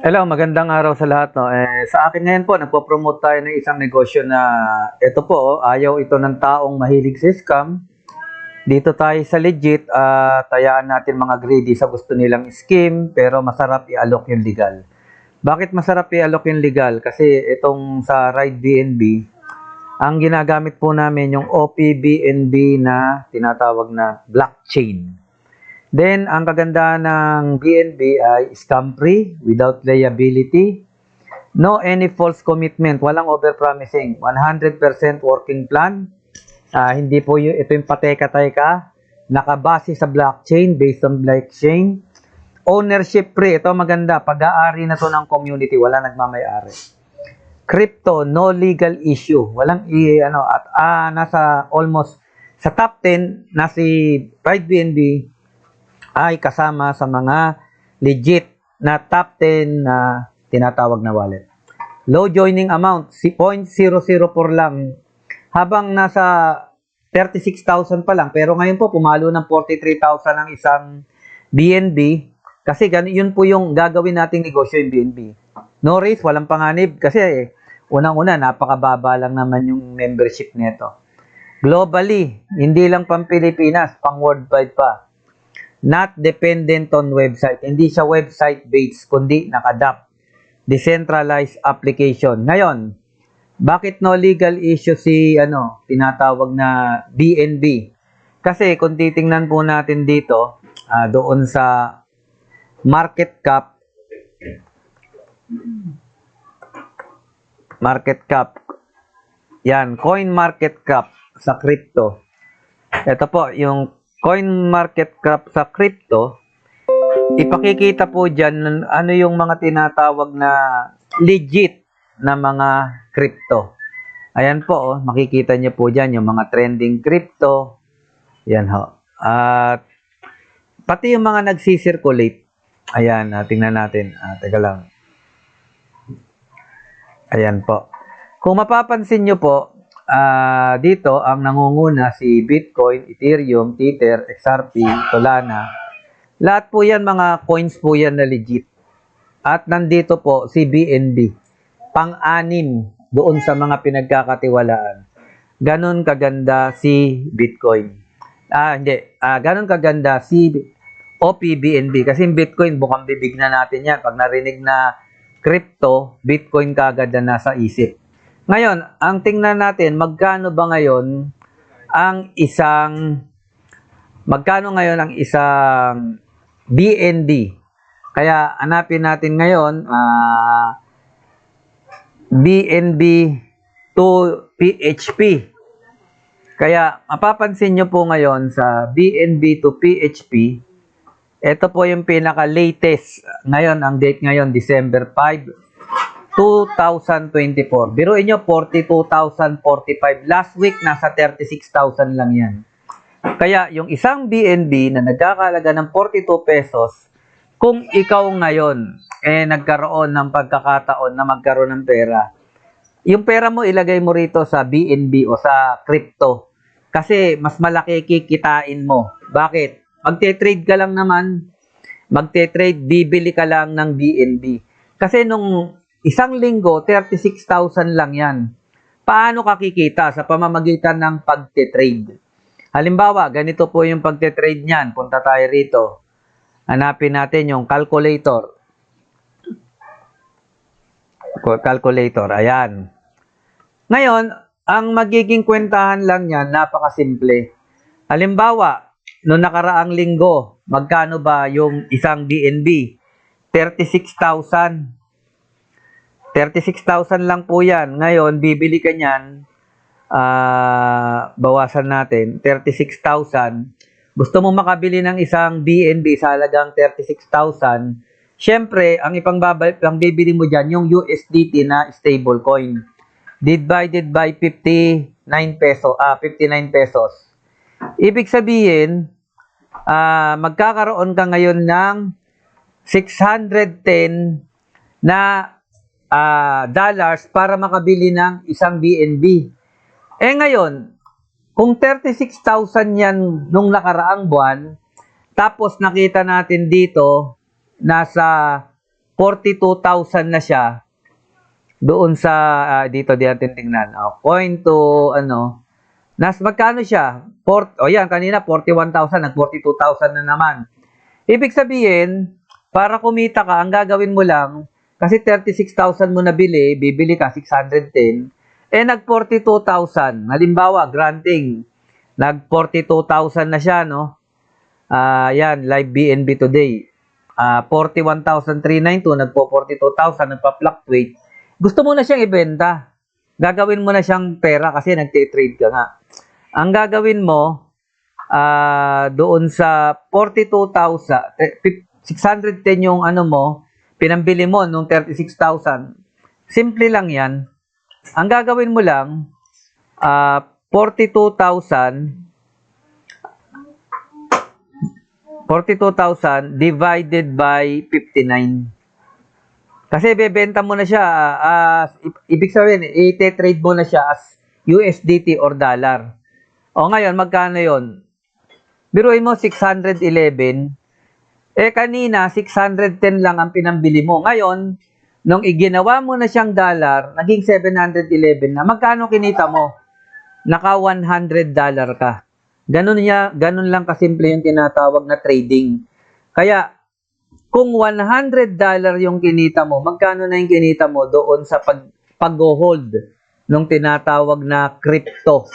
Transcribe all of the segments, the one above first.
Hello, magandang araw sa lahat. No? Sa akin ngayon po, nagpo-promote tayo ng isang negosyo na ito po, ayaw ito ng taong mahilig sa scam. Dito tayo sa legit, tayaan natin mga greedy sa gusto nilang scheme, pero masarap i-alok yung legal. Bakit masarap i-alok yung legal? Kasi itong sa Ride BNB, ang ginagamit po namin yung OPBNB na tinatawag na blockchain. Then, ang kagandahan ng BNB ay scam-free, without liability, no any false commitment, walang overpromising, 100% working plan. Hindi po ito yung pateka-teka, nakabase sa blockchain, based on blockchain. Ownership free, ito maganda, pag-aari na to ng community, wala nagmamay-ari. Crypto, no legal issue, walang nasa almost sa top 10 na si Pride BNB ay kasama sa mga legit na top 10 na tinatawag na wallet. Low joining amount, 0.004 lang. Habang nasa 36,000 pa lang, pero ngayon po pumalo ng 43,000 ang isang BNB. Kasi yun po yung gagawin nating negosyo yung BNB. No risk, walang panganib. Kasi unang-una, napakababa lang naman yung membership nito. Globally, hindi lang pang Pilipinas, pang worldwide pa. Not dependent on website. Hindi siya website-based, kundi nakadap. Decentralized application. Ngayon, bakit no legal issue si tinatawag na BNB? Kasi kung titingnan po natin dito, doon sa market cap, yan, coin market cap sa crypto. Ito po, yung coin market cap sa crypto, ipakikita po dyan ano yung mga tinatawag na legit na mga crypto. Ayan po, makikita nyo po dyan yung mga trending crypto. Yan ho. At pati yung mga nagsisirculate. Ayan, tingnan natin. Teka lang. Ayan po. Kung mapapansin nyo po, dito ang nangunguna si Bitcoin, Ethereum, Tether, XRP, Solana. Lahat po yan mga coins po yan na legit. At nandito po si BNB, pang-anim doon sa mga pinagkakatiwalaan. Ganon kaganda si Bitcoin. Ganon kaganda si OPBNB. Kasi Bitcoin, bukang bibig na natin yan. Pag narinig na crypto, Bitcoin kagad na nasa isip. Ngayon, ang tingnan natin, magkano ngayon ang isang BNB? Kaya hanapin natin ngayon, BNB to PHP. Kaya mapapansin nyo po ngayon sa BNB to PHP, ito po yung pinaka-latest. Ngayon, ang date ngayon, December 5, 2024. Biruin nyo, 42,045. Last week, nasa 36,000 lang yan. Kaya, yung isang BNB na nagkakalaga ng 42 pesos, kung ikaw ngayon, nagkaroon ng pagkakataon na magkaroon ng pera, yung pera mo, ilagay mo rito sa BNB o sa crypto. Kasi, mas malaki kikitain mo. Bakit? Magte-trade ka lang naman. Bibili ka lang ng BNB. Kasi nung isang linggo, 36,000 lang yan. Paano ka kikita? Sa pamamagitan ng pagte-trade. Halimbawa, ganito po yung pagte-trade niyan. Punta tayo rito. Hanapin natin yung calculator. Ayan. Ngayon, ang magiging kwentahan lang yan, napakasimple. Halimbawa, noong nakaraang linggo, magkano ba yung isang BNB? 36,000. 36,000 lang po yan. Ngayon, bibili ka niyan, bawasan natin, 36,000. Gusto mo makabili ng isang BNB sa halagang 36,000. Siyempre, ang bibili mo dyan, yung USDT na stable coin. Divided by 59 pesos. Ibig sabihin, magkakaroon ka ngayon ng 610 na dollars para makabili ng isang BNB. Ngayon, kung 36,000 yan nung nakaraang buwan, tapos nakita natin dito, nasa 42,000 na siya doon sa dito di natin tingnan. Coin to magkano siya? Yan kanina 41,000, nag 42,000 na naman. Ibig sabihin, para kumita ka, ang gagawin mo lang kasi 36,000 mo nabili, bibili ka 610, nag 42,000. Halimbawa, granting, nag 42,000 na siya, no? Yan, live BNB today. 41,392, nagpo 42,000, nagpa-fluctuate. Gusto mo na siyang ibenta. Gagawin mo na siyang pera kasi nagte-trade ka nga. Ang gagawin mo, doon sa 42,000, 610 yung mo, pinambili mo nung 36,000. Simple lang yan. Ang gagawin mo lang, 42,000 divided by 59. Kasi bebenta mo na siya, ibig sabihin, i-trade mo na siya as USDT or dollar. O ngayon, magkano yon? Biruin mo 611. Kanina, 610 lang ang pinambili mo. Ngayon, nung iginawa mo na siyang dollar, naging 711 na. Magkano kinita mo? Naka $100 ka. Ganun lang kasimple yung tinatawag na trading. Kaya, kung $100 yung kinita mo, magkano na yung kinita mo doon sa pag-hold nung tinatawag na crypto?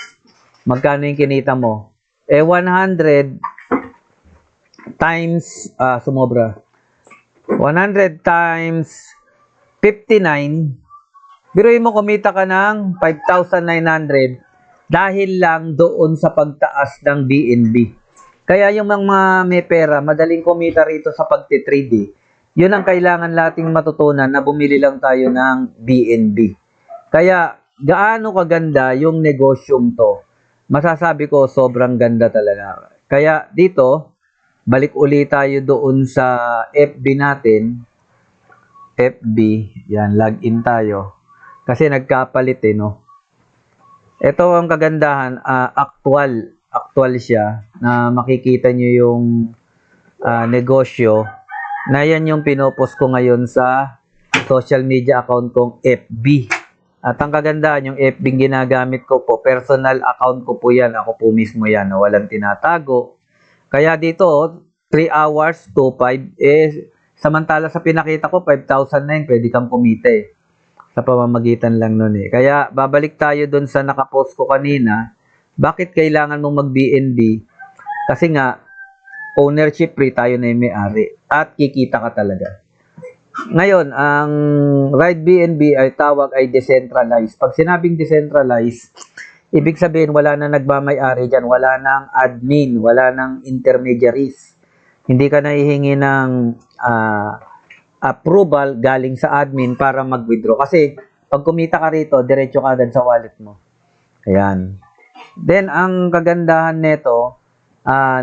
Magkano yung kinita mo? 100 times, sumobra. 100 times 59, biruin mo kumita ka ng 5,900 dahil lang doon sa pagtaas ng BNB. Kaya yung mga may pera, madaling kumita rito sa pagtitrade. Yun ang kailangan nating matutunan na bumili lang tayo ng BNB. Kaya gaano kaganda yung negosyong to. Masasabi ko sobrang ganda talaga. Kaya dito, balik ulit tayo doon sa FB natin. FB, yan, login tayo. Kasi nagkapalit no. Ito ang kagandahan, actual siya na makikita nyo yung negosyo na yan yung pinopost ko ngayon sa social media account kong FB. At ang kagandahan, yung FB ginagamit ko po, personal account ko po yan. Ako po mismo yan, walang tinatago. Kaya dito, 3 hours to 5, samantala sa pinakita ko, 5,000 na yun, pwede kang kumita sa pamamagitan lang nun Kaya babalik tayo dun sa nakapost ko kanina. Bakit kailangan mong mag-BNB? Kasi nga, ownership free tayo na yung may-ari at kikita ka talaga. Ngayon, ang Ride BNB ay tawag ay decentralized. Pag sinabing decentralized, ibig sabihin wala na nagmamay-ari dyan, wala nang admin, wala nang intermediaries. Hindi ka nahihingi ng approval galing sa admin para mag-withdraw. Kasi pag kumita ka rito, diretso ka agad sa wallet mo. Ayan. Then, ang kagandahan nito,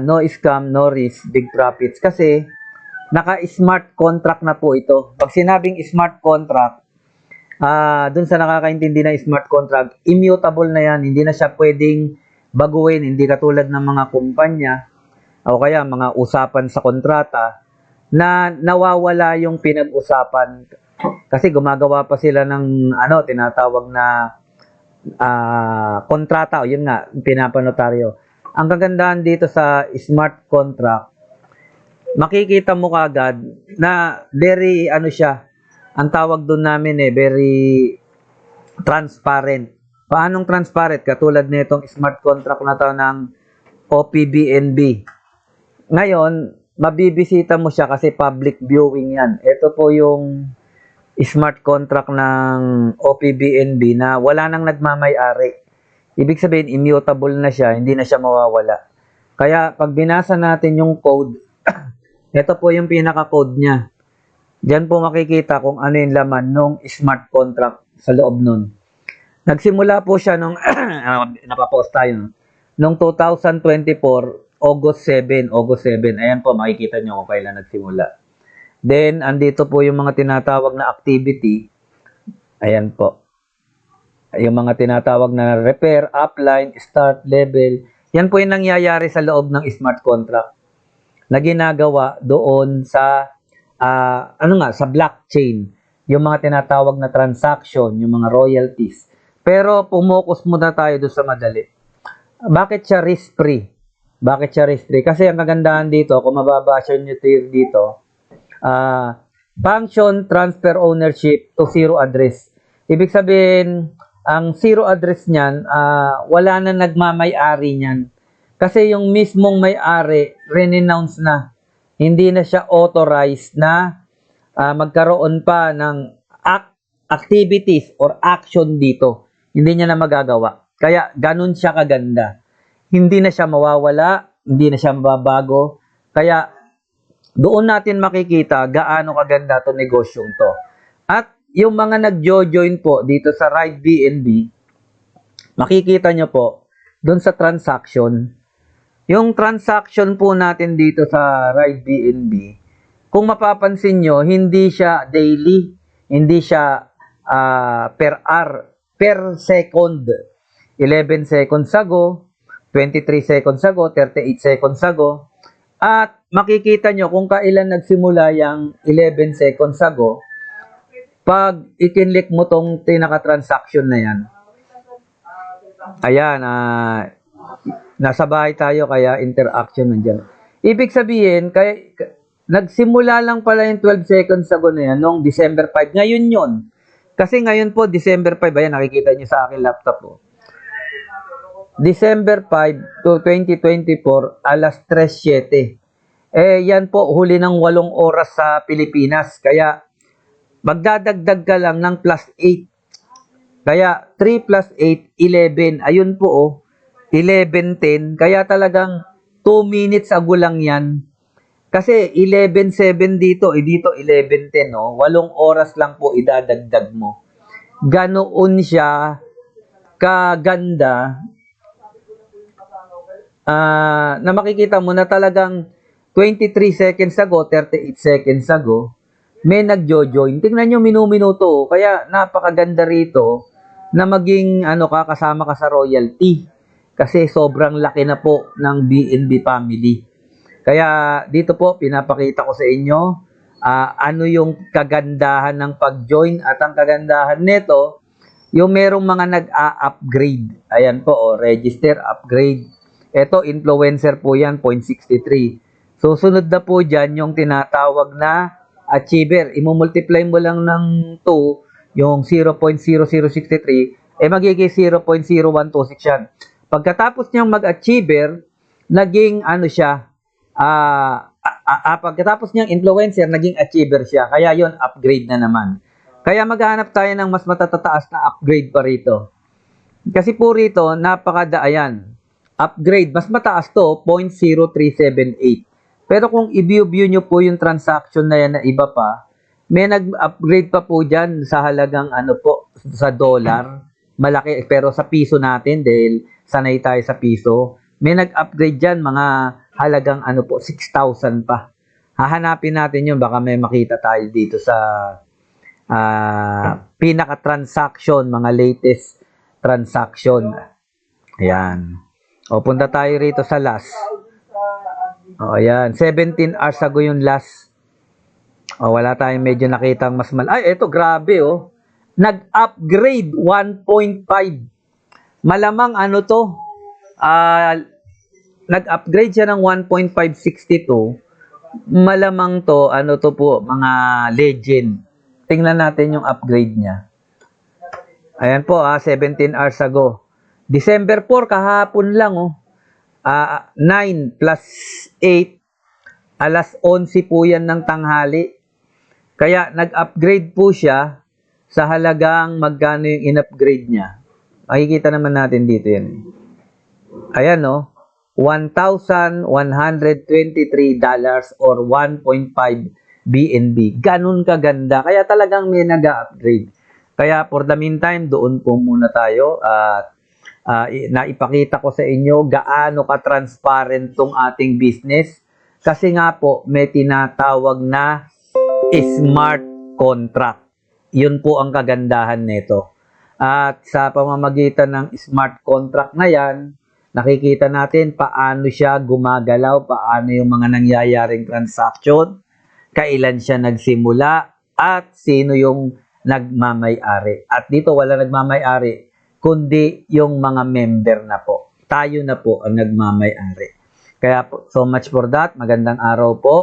no scam, no risk, big profits. Kasi, naka-smart contract na po ito. Pag sinabing smart contract, dun sa nakakaintindi na smart contract, immutable na yan. Hindi na siya pwedeng baguhin. Hindi katulad ng mga kumpanya o kaya mga usapan sa kontrata na nawawala yung pinag-usapan. Kasi gumagawa pa sila ng tinatawag na kontrata, o yun nga, pinapanotaryo. Ang kagandahan dito sa smart contract, makikita mo kagad na very, siya, ang tawag doon namin very transparent. Paanong transparent? Katulad nitong smart contract na to ng OPBNB. Ngayon, mabibisita mo siya kasi public viewing yan. Ito po yung smart contract ng OPBNB na wala nang nagmamay-ari. Ibig sabihin, immutable na siya, hindi na siya mawawala. Kaya, pag binasa natin yung code, ito po yung pinaka-code niya. Diyan po makikita kung ano yung laman ng smart contract sa loob nun. Nagsimula po siya nung, napapost tayo, nung 2024, August 7. Ayan po, makikita nyo kung kailan nagsimula. Then, andito po yung mga tinatawag na activity. Ayan po. Yung mga tinatawag na repair, upline, start, level. Yan po yung nangyayari sa loob ng smart contract na ginagawa doon sa sa blockchain, yung mga tinatawag na transaction, yung mga royalties. Pero pumokus muna tayo doon sa madali. Bakit siya risk-free? Bakit siya risk-free? Kasi ang kagandahan dito, kung mababasa nyo dito, function transfer ownership to zero address. Ibig sabihin, ang zero address niyan, wala na nagmamay-ari niyan. Kasi yung mismong may-ari, renounce na. Hindi na siya authorized na magkaroon pa ng activities or action dito. Hindi niya na magagawa. Kaya ganun siya kaganda. Hindi na siya mawawala, hindi na siya mababago. Kaya doon natin makikita gaano kaganda to negosyong to. At yung mga nag-join po dito sa Ride BNB, makikita nyo po doon sa transaction. Yung transaction po natin dito sa Ride BNB, kung mapapansin nyo, hindi siya daily, hindi siya per hour, per second. 11 seconds ago, 23 seconds ago, 38 seconds ago. At makikita nyo kung kailan nagsimula yung 11 seconds ago, pag ikinlik mo tong tinaka-transaction na yan. Ayan, nasa bahay tayo kaya interaction nandiyan. Ibig sabihin, nagsimula lang pala yung 12 seconds ago na yan, noong December 5. Ngayon yon. Kasi ngayon po, December 5, ayan, nakikita nyo sa akin laptop po. December 5 to 2024, alas 3:07. Yan po, huli ng 8 oras sa Pilipinas. Kaya, magdadagdag ka lang ng plus 8. Kaya, 3 plus 8, 11. Ayun po, 11:10. Kaya talagang 2 minutes ago lang yan. Kasi 11:07 dito, dito 11:10, no? 8 oras lang po idadagdag mo. Ganoon siya kaganda na makikita mo na talagang 23 seconds ago, 38 seconds ago, may nagjo-join. Tingnan nyo, minuminuto. Kaya napakaganda rito na maging kasama ka sa royalty. Kasi sobrang laki na po ng BNB family. Kaya dito po, pinapakita ko sa inyo ano yung kagandahan ng pag-join. At ang kagandahan nito, yung merong mga nag-a-upgrade. Ayan po, register, upgrade. Ito, influencer po yan, 0.63. So, sunod na po dyan yung tinatawag na achiever. Imumultiply mo lang ng 2, yung 0.0063, magiging 0.0126 yan. Pagkatapos niyang mag-achiever, naging siya, pagkatapos niyang influencer, naging achiever siya. Kaya yon upgrade na naman. Kaya maghanap tayo ng mas matataas na upgrade pa rito. Kasi po rito, napakadaayan. Upgrade, mas mataas to, 0.0378. Pero kung i-view nyo po yung transaction na yan na iba pa, may nag-upgrade pa po dyan sa halagang sa dollar. Malaki, pero sa piso natin, dahil sanay tayo sa piso, may nag-upgrade dyan, mga halagang 6,000 pa. Hahanapin natin yun, baka may makita tayo dito sa pinaka-transaction, mga latest transaction. Ayan. Punta tayo rito sa last. Ayan. 17 hours ago yung last. Wala tayong medyo nakitang mas ito, grabe, Nag-upgrade 1.5. Malamang to? Nag-upgrade siya ng 1.562. Malamang to, to po, mga legend. Tingnan natin yung upgrade niya. Ayan po, 17 hours ago. December 4, kahapon lang, 9 plus 8, alas 11 po yan ng tanghali. Kaya nag-upgrade po siya sa halagang magkano yung in-upgrade niya. Makikita naman natin dito yan. Ayan, $1,123 or 1.5 BNB. Ganun kaganda. Kaya talagang may nag-upgrade. Kaya for the meantime, doon po muna tayo at naipakita ko sa inyo gaano ka-transparent tong ating business. Kasi nga po, may tinatawag na smart contract. Yun po ang kagandahan nito. At sa pamamagitan ng smart contract na yan, nakikita natin paano siya gumagalaw, paano yung mga nangyayaring transaction. kailan siya nagsimula, at sino yung nagmamay-ari. At dito wala nagmamay-ari, kundi yung mga member na po. Tayo na po ang nagmamay-ari. Kaya po, so much for that. Magandang araw po.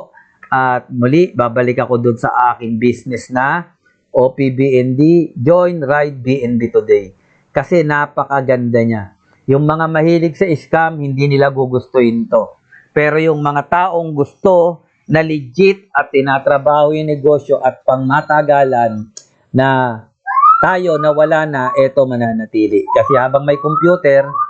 At muli, babalik ako dun sa aking business na OPBND, Join Ride BNB Today. Kasi napakaganda niya. Yung mga mahilig sa scam, hindi nila gugustuhin to. Pero yung mga taong gusto na legit at tinatrabaho yung negosyo at pangmatagalan na tayo na wala na, eto mananatili. Kasi habang may computer,